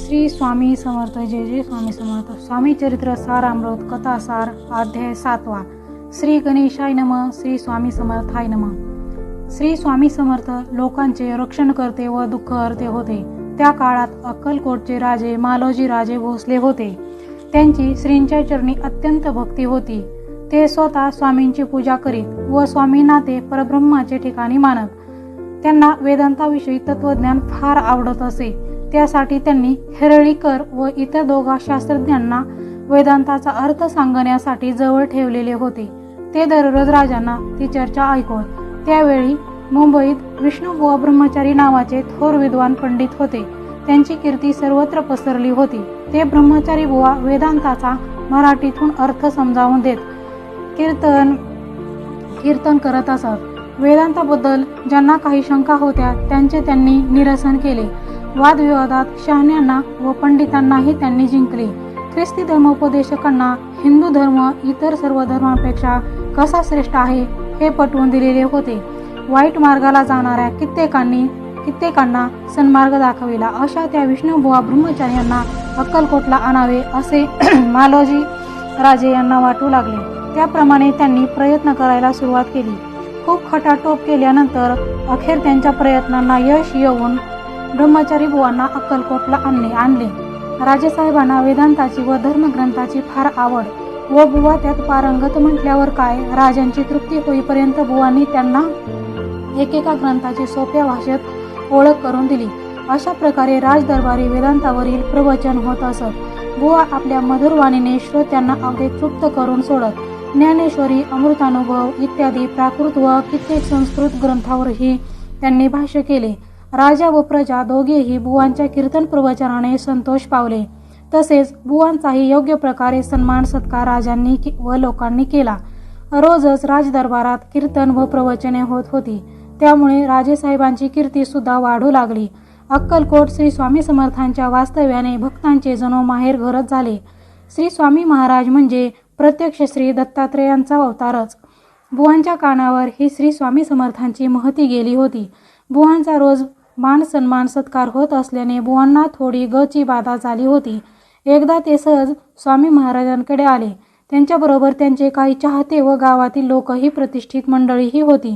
श्री स्वामी समर्थ. जय जय स्वामी समर्थ. स्वामी चरित्र सारामृत कथासार अध्याय 7. श्री गणेशाय नमः. श्री स्वामी समर्थाय नमः. श्री स्वामी समर्थ लोकांचे रक्षण करते व दुःख हरते होते. त्या काळात अक्कलकोटचे राजे मालोजी राजे भोसले होते. त्यांची श्रींच्या चरणी अत्यंत भक्ती होती. ते स्वतः स्वामींची पूजा करीत व स्वामींना ते परब्रह्माचे ठिकाणी मानत. त्यांना वेदांताविषयी तत्वज्ञान फार आवडत असे. त्यासाठी त्यांनी हेरळीकर व इतर दोघा शास्त्रज्ञांना वेदांताचा अर्थ सांगण्यासाठी जवळ ठेवलेले होते. ते दररोज राजांना ती चर्चा ऐकवत. त्यावेळी मुंबईत विष्णुबुवा ब्रह्मचारी नावाचे थोर विद्वान पंडित होते. त्यांची कीर्ती सर्वत्र पसरली होती. ते ब्रह्मचारी बुवा वेदांताचा मराठीतून अर्थ समजावून देत कीर्तन करत असत. वेदांताबद्दल ज्यांना काही शंका होत्या त्यांचे त्यांनी निरसन केले. वादविवादात शहाण्यांना व पंडितांनाही त्यांनी जिंकले. ख्रिस्ती धर्मोपदेशकांना हिंदू धर्म इतर सर्व धर्मांपेक्षा कसा श्रेष्ठ आहे हे पटवून दिलेले होते. वाईट मार्गाला जाणाऱ्या कित्येकांना सन्मार्ग दाखविला. अशा त्या विष्णुबुवा ब्रह्मचार्यांना अक्कलकोटला आणावे असे मालोजी राजे यांना वाटू लागले. त्याप्रमाणे त्यांनी प्रयत्न करायला सुरुवात केली. खूप खटाटोप केल्यानंतर अखेर त्यांच्या प्रयत्नांना यश येऊन ब्रह्मचारी बुवांना अक्कलकोटला आणले. राजेसाहेबांना वेदांताची व धर्मग्रंथाची फार आवड व बुवा त्यात पारंगत म्हटल्यावर काय, राजांची तृप्ती होईपर्यंत बुवांनी त्यांना एकेका ग्रंथाची सोप्या भाषेत ओळख करून दिली. अशा प्रकारे राजदरबारी वेदांतावरील प्रवचन होत असत. बुवा आपल्या मधुर वाणीने श्रोत्यांना अगदी तृप्त करून सोडत. ज्ञानेश्वरी, अमृतानुभव इत्यादी प्राकृत व कित्येक संस्कृत ग्रंथावरही त्यांनी भाष्य केले. राजा व प्रजा दोघेही बुवांच्या कीर्तन प्रवचनाने संतोष पावले. तसेच बुवांचाही योग्य प्रकारे सन्मान सत्कार राजांनी व लोकांनी केला. रोजच राजदरबारात कीर्तन व प्रवचने होत होती. त्यामुळे राजेसाहेबांची कीर्ती सुद्धा वाढू लागली. अक्कलकोट श्री स्वामी समर्थांच्या वास्तव्याने भक्तांचे जणू माहेर घरच झाले. श्री स्वामी महाराज म्हणजे प्रत्यक्ष श्री दत्तात्रेयांचा अवतारच. बुवांच्या कानावर ही श्री स्वामी समर्थांची महती गेली होती. बुवांचा रोज मान सन्मान सत्कार होत असल्याने बुवांना थोडी गची बाधा झाली होती. एकदा ते सहज स्वामी महाराजांकडे आले. त्यांच्याबरोबर त्यांचे काही चाहते व गावातील लोकही प्रतिष्ठित मंडळीही होती.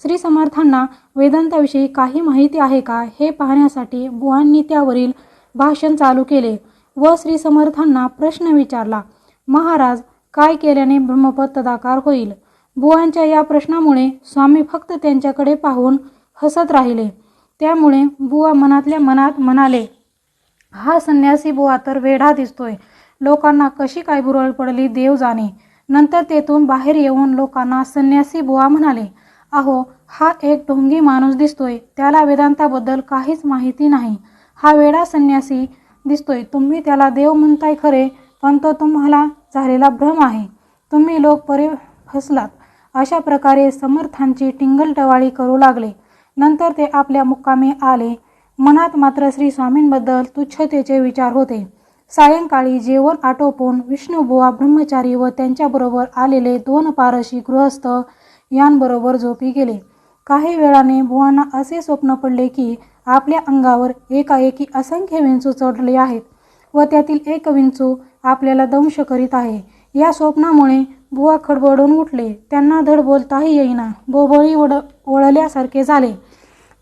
श्री समर्थांना वेदांताविषयी काही माहिती आहे का हे पाहण्यासाठी बुवांनी त्यावरील भाषण चालू केले व श्री समर्थांना प्रश्न विचारला. महाराज, काय केल्याने ब्रह्मपद तदाकार होईल? बुवांच्या या प्रश्नामुळे स्वामी फक्त त्यांच्याकडे पाहून हसत राहिले. त्यामुळे बुवा मनातल्या मनात म्हणाले, हा संन्यासी बुवा तर वेढा दिसतोय. लोकांना कशी काय भुरळ पडली देव जाणे. नंतर तेथून बाहेर येऊन लोकांना संन्यासी बुवा म्हणाले. अहो, हा एक ढोंगी माणूस दिसतोय. त्याला वेदांताबद्दल काहीच माहिती नाही. हा वेडा संन्यासी दिसतोय. तुम्ही त्याला देव म्हणताय खरे, पण तो तुम्हाला झालेला भ्रम आहे. तुम्ही लोक परे फसलात. अशा प्रकारे समर्थांची टिंगलटवाळी करू लागले. नंतर ते आपल्या मुक्कामी आले. मनात मात्र श्री स्वामींबद्दल तुच्छतेचे विचार होते. सायंकाळी जेवण आटोपून विष्णुबुवा ब्रह्मचारी व त्यांच्याबरोबर आलेले 2 पारशी गृहस्थ यांबरोबर झोपी गेले. काही वेळाने बुवांना असे स्वप्न पडले की आपल्या अंगावर एकाएकी असंख्य विंचू चढले आहेत व त्यातील एक विंचू आपल्याला दंश करीत आहे. या स्वप्नामुळे बुवा खडबडून उठले. त्यांना धड बोलताही येईना. बोबळी वळल्यासारखे झाले.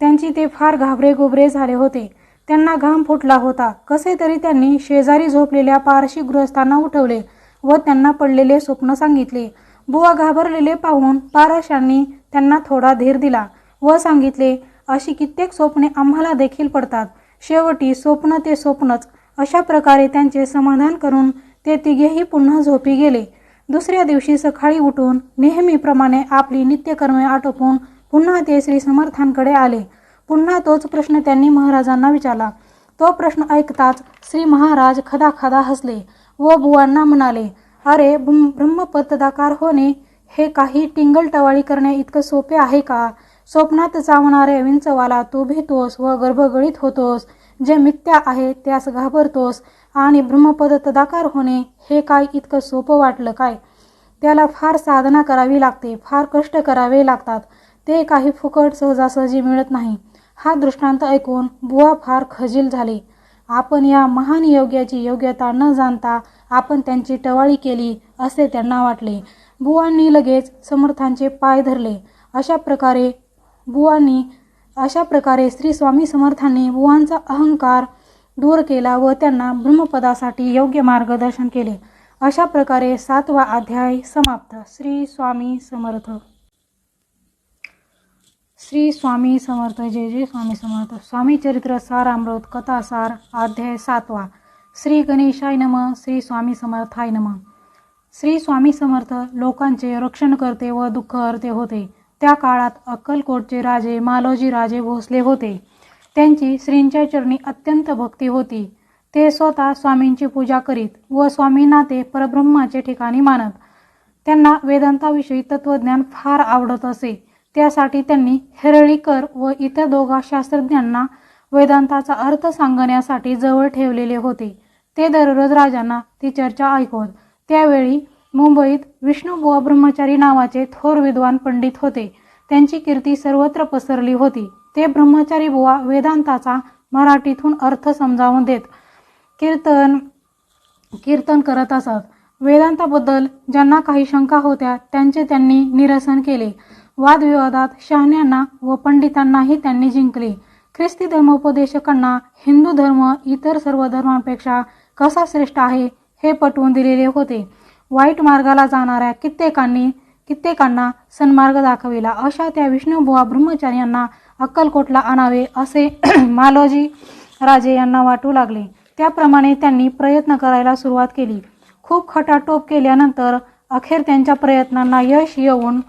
त्यांची ते फार घाबरेगुबरे झाले होते. त्यांना घाम फुटला होता. कसे तरी त्यांनी शेजारी झोपलेल्या पारशी गृहस्थांना उठवले व त्यांना पडलेले स्वप्न सांगितले. बुवा घाबरलेले पाहून पारशांनी त्यांना थोडा धीर दिला व सांगितले, अशी कित्येक स्वप्ने आम्हाला देखील पडतात. शेवटी स्वप्न ते स्वप्नच. अशा प्रकारे त्यांचे समाधान करून ते तिघेही पुन्हा झोपी गेले. दुसऱ्या दिवशी सकाळी उठून नेहमीप्रमाणे आपली नित्यकर्मे आटोपून पुन्हा ते श्री समर्थांकडे आले. पुन्हा तोच प्रश्न त्यांनी महाराजांना विचारला. तो प्रश्न ऐकताच श्री महाराज खदाखदा हसले व बुवांना म्हणाले, अरे, ब्रह्मपद तदाकार होणे हे काही टिंगलटवाळी करणे इतकं सोपे आहे का? स्वप्नात चावणाऱ्या विंचवाला तू भीतोस व गर्भगळीत होतोस. जे मिथ्या आहे त्यास घाबरतोस आणि ब्रह्मपद तदाकार होणे हे काय इतकं सोपं वाटलं काय? त्याला फार साधना करावी लागते, फार कष्ट करावे लागतात. ते काही फुकट सहजासहजी मिळत नाही. हा दृष्टांत ऐकून बुवा फार खजील झाले. आपण या महान योग्याची योग्यता न जाणता आपण त्यांची टवाळी केली असे त्यांना वाटले. बुवांनी लगेच समर्थांचे पाय धरले. अशा प्रकारे श्री स्वामी समर्थांनी बुवांचा अहंकार दूर केला व त्यांना ब्रह्मपदासाठी योग्य मार्गदर्शन केले. अशा प्रकारे 7वा अध्याय समाप्त. श्री स्वामी समर्थ. श्री स्वामी समर्थ. जय जय स्वामी समर्थ. स्वामी चरित्र सारामृत कथासार अध्याय 7वा. श्री गणेशाय नमः. श्री स्वामी समर्थाय नमः. श्री स्वामी समर्थ लोकांचे रक्षण करते व दुःख हरते होते. त्या काळात अक्कलकोटचे राजे मालोजी राजे भोसले होते. त्यांची श्रींच्या चरणी अत्यंत भक्ती होती. ते स्वतः स्वामींची पूजा करीत व स्वामींना ते परब्रह्माचे ठिकाणी मानत. त्यांना वेदांताविषयी तत्वज्ञान फार आवडत असे. त्यासाठी त्यांनी हेरळीकर व इतर दोघा शास्त्रज्ञांना वेदांताचा अर्थ सांगण्यासाठी जवळ ठेवलेले होते. ते दररोज राजांना ती चर्चा ऐकवत. त्यावेळी मुंबईत विष्णुबुवा ब्रह्मचारी नावाचे थोर विद्वान पंडित होते. त्यांची कीर्ती सर्वत्र पसरली होती. ते ब्रह्मचारी बुवा वेदांताचा मराठीतून अर्थ समजावून देत कीर्तन करत असत. वेदांताबद्दल ज्यांना काही शंका होत्या त्यांचे त्यांनी निरसन केले. वादविवादात शहाण्यांना व पंडितांनाही त्यांनी जिंकले. ख्रिस्ती धर्मोपदेशकांना हिंदू धर्म इतर सर्व धर्मांपेक्षा कसा श्रेष्ठ आहे हे पटवून दिलेले होते. वाईट मार्गाला जाणाऱ्या कित्येकांना सन्मार्ग दाखविला. अशा त्या विष्णुबुवा ब्रह्मचार्यांना अक्कलकोटला आणावे असे मालोजी राजे यांना वाटू लागले. त्याप्रमाणे त्यांनी प्रयत्न करायला सुरुवात केली. खूप खटाटोप केल्यानंतर अखेर त्यांच्या प्रयत्नांना यश येऊन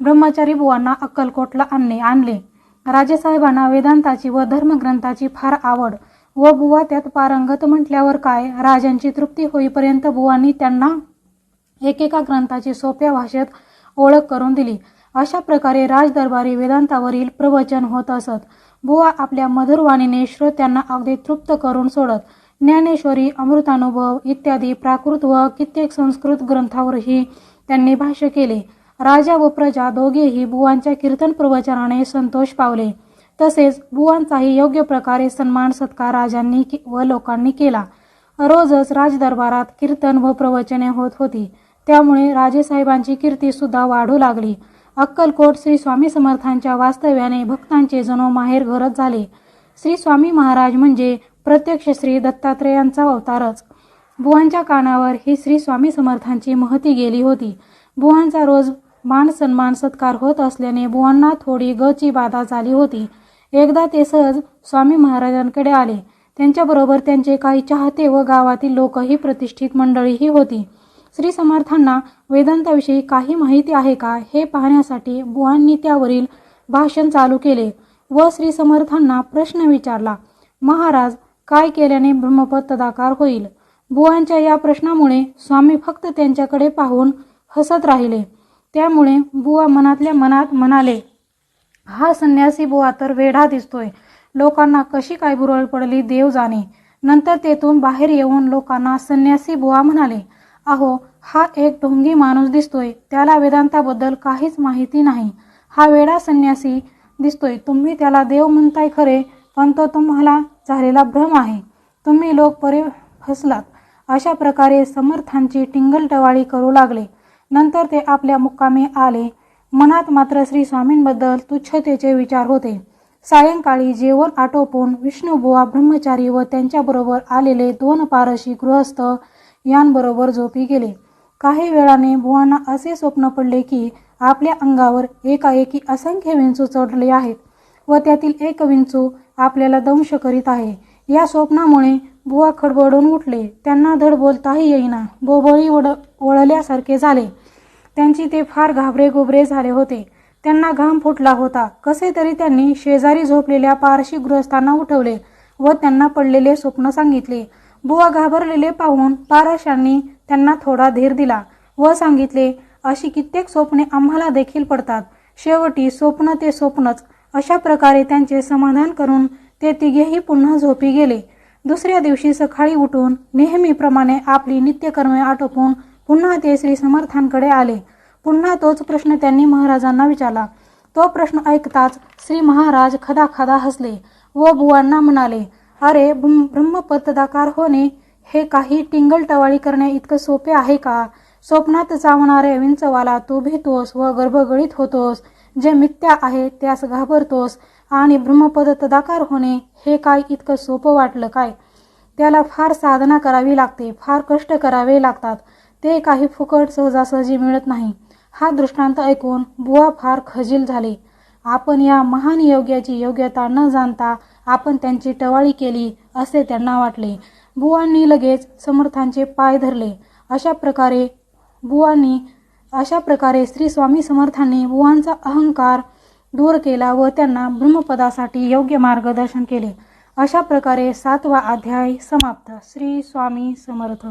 ब्रह्मचारी बुवांना अक्कलकोटला आणले. राजेसाहेबांना वेदांताची व धर्मग्रंथाची फार आवड व बुवा त्यात पारंगत म्हटल्यावर काय, राजांची तृप्ती होईपर्यंत बुवांनी त्यांना एकेका ग्रंथाची सोप्या भाषेत ओळख करून दिली. अशा प्रकारे राजदरबारी वेदांतावरील प्रवचन होत असत. बुवा आपल्या मधुर वाणीने श्रोत्यांना अगदी तृप्त करून सोडत. ज्ञानेश्वरी, अमृतानुभव इत्यादी प्राकृत व कित्येक संस्कृत ग्रंथावरही त्यांनी भाष्य केले. राजा व प्रजा दोघेही बुवांच्या कीर्तन प्रवचनाने संतोष पावले. तसेच बुवांचाही योग्य प्रकारे सन्मान सत्कार राजांनी व लोकांनी केला. रोजच राजदरबारात कीर्तन व प्रवचने होत होती. त्यामुळे राजेसाहेबांची कीर्ती सुद्धा वाढू लागली. अक्कलकोट श्री स्वामी समर्थांच्या वास्तव्याने भक्तांचे जणू माहेर घरच झाले. श्री स्वामी महाराज म्हणजे प्रत्यक्ष श्री दत्तात्रेयांचा अवतारच. बुवांच्या कानावर ही श्री स्वामी समर्थांची महती गेली होती. बुवांचा रोज मान सन्मान सत्कार होत असल्याने बुवांना थोडी गची बाधा झाली होती. एकदा ते सहज स्वामी महाराजांकडे आले. त्यांच्याबरोबर त्यांचे काही चाहते व गावातील लोकही प्रतिष्ठित मंडळीही होती. श्री समर्थांना वेदांताविषयी काही माहिती आहे का हे पाहण्यासाठी बुवांनी त्यावरील भाषण चालू केले व श्री समर्थांना प्रश्न विचारला. महाराज, काय केल्याने ब्रह्मपद तदाकार होईल? बुवांच्या या प्रश्नामुळे स्वामी फक्त त्यांच्याकडे पाहून हसत राहिले. त्यामुळे बुवा मनातल्या मनात म्हणाले, हा संन्यासी बुवा तर वेढा दिसतोय. लोकांना कशी काय भुरळ पडली देव जाणे. नंतर तेथून बाहेर येऊन लोकांना संन्यासी बुवा म्हणाले. अहो, हा एक ढोंगी माणूस दिसतोय. त्याला वेदांताबद्दल काहीच माहिती नाही. हा वेडा संन्यासी दिसतोय. तुम्ही त्याला देव म्हणताय खरे, पण तो तुम्हाला झालेला भ्रम आहे. तुम्ही लोक परे फसलात. अशा प्रकारे समर्थांची टिंगलटवाळी करू लागले. नंतर ते आपल्या मुक्कामी आले. मनात मात्र श्री स्वामींबद्दल तुच्छतेचे विचार होते. सायंकाळी जेवण आटोपून विष्णुबुवा ब्रह्मचारी व त्यांच्याबरोबर आलेले 2 पारशी गृहस्थ यांबरोबर झोपी गेले. काही वेळाने बुवांना असे स्वप्न पडले की आपल्या अंगावर एकाएकी असंख्य विंचू चढले आहेत व त्यातील एक विंचू आपल्याला दंश करीत आहे. या स्वप्नामुळे बुवा खडबडून उठले. त्यांना धड बोलताही येईना. बोबळी वळल्यासारखे झाले. त्यांची ते फार घाबरे झाले होते. त्यांना घाम फुटला होता. कसे तरी त्यांनी शेजारी झोपलेल्या पारशी गृहस्थांना उठवले व त्यांना पडलेले स्वप्न सांगितले. बुवा घाबरलेले पाहून पारशांनी त्यांना थोडा धीर दिला व सांगितले, अशी कित्येक स्वप्ने आम्हाला देखील पडतात. शेवटी स्वप्न ते स्वप्नच. अशा प्रकारे त्यांचे समाधान करून ते तिघेही पुन्हा झोपी गेले. दुसऱ्या दिवशी सकाळी उठून नेहमीप्रमाणे आपली नित्यकर्मे आटोपून पुन्हा ते श्री समर्थांकडे आले. पुन्हा तोच प्रश्न त्यांनी महाराजांना विचारला. तो प्रश्न ऐकताच श्री महाराज खदाखदा हसले व बुवांना म्हणाले, अरे ब्रह्मपददाकार होणे हे काही टिंगलटवाळी करण्या इतकं सोपे आहे का? स्वप्नात चावणाऱ्या विंचवाला तू भीतोस व गर्भगळीत होतोस. जे मिथ्या आहे त्यास घाबरतोस आणि ब्रह्मपददाकार होणे हे काय इतकं सोपं वाटलं काय? त्याला फार साधना करावी लागते, फार कष्ट करावे लागतात. ते काही फुकट सहजासहजी मिळत नाही. हा दृष्टांत ऐकून बुवा फार खजील झाले. आपण या महान योग्याची योग्यता न जाणता आपण त्यांची टवाळी केली असे त्यांना वाटले. बुवांनी लगेच समर्थांचे पाय धरले. अशा प्रकारे श्री स्वामी समर्थांनी बुवांचा अहंकार दूर केला व त्यांना ब्रह्मपदासाठी योग्य मार्गदर्शन केले. अशा प्रकारे 7वा अध्याय समाप्त. श्री स्वामी समर्थ.